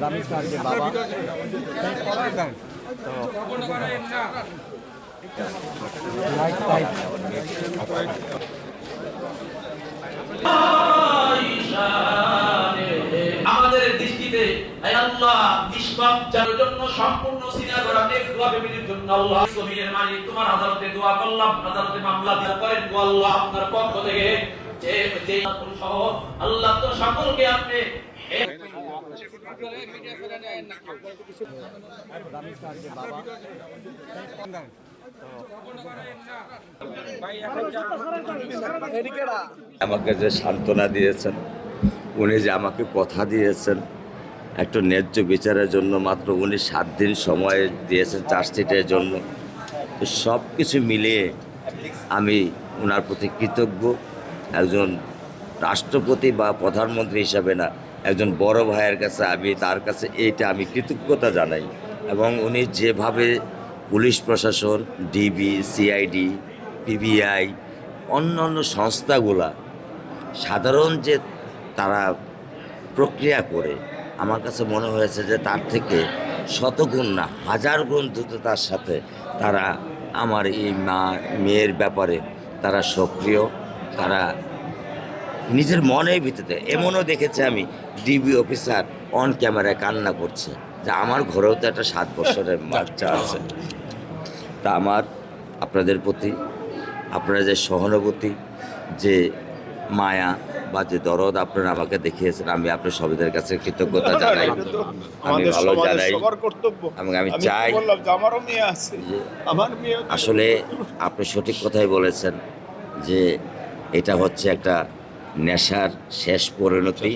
রামিজ স্যারকে বাবা আমাদের দৃষ্টিতে আল্লাহ নিষ্পাপের জন্য সম্পূর্ণ সিনা করা নেকওয়া ফ্যামিলির জন্য আল্লাহ জমিনের মালিক তোমার আদালতে দোয়া করলাম, আদালতে মামলা দায়ের করেন গো আল্লাহ আপনার পক্ষ থেকে যে সহ আল্লাহ তো সকলকে আপনি রামিজ স্যারকে বাবা আমাকে যে সান্ত্বনা দিয়েছেন, উনি যে আমাকে কথা দিয়েছেন একটা ন্যায্য বিচারের জন্য, মাত্র উনি 7 দিন সময় দিয়েছেন চার্জশিটের জন্য। তো সব কিছু মিলিয়ে আমি ওনার প্রতি কৃতজ্ঞ। একজন রাষ্ট্রপতি বা প্রধানমন্ত্রী হিসাবে না, একজন বড় ভাইয়ের কাছে তার কাছে এইটা আমি কৃতজ্ঞতা জানাই। এবং উনি যেভাবে পুলিশ প্রশাসন, ডিবি, সিআইডি, পিবিআই, অন্যান্য সংস্থাগুলা সাধারণ যে তারা প্রক্রিয়া করে, আমার কাছে মনে হয়েছে যে তার থেকে শতগুণ না 1000 গুণ দ্রুততার সাথে তারা আমার এই মেয়ের ব্যাপারে তারা সক্রিয়। তারা নিজের মনের ভিতরে এমনও দেখেছে আমি ডিবি অফিসার অন ক্যামেরায় কান্না করছে যে আমার ঘরেও তো একটা 7 বছরের বাচ্চা আছে। তা আমার আপনাদের প্রতি আপনারা যে সহানুভূতি, যে মায়া বা যে দরদ আপনারা আমাকে দেখিয়েছেন, আমি আপনার সবাইদের কাছে কৃতজ্ঞতা জানাই। আমি ভালো জানাই এবং আমি চাই আসলে আপনি সঠিক কথাই বলেছেন যে এটা হচ্ছে একটা নেশার শেষ পরিণতি।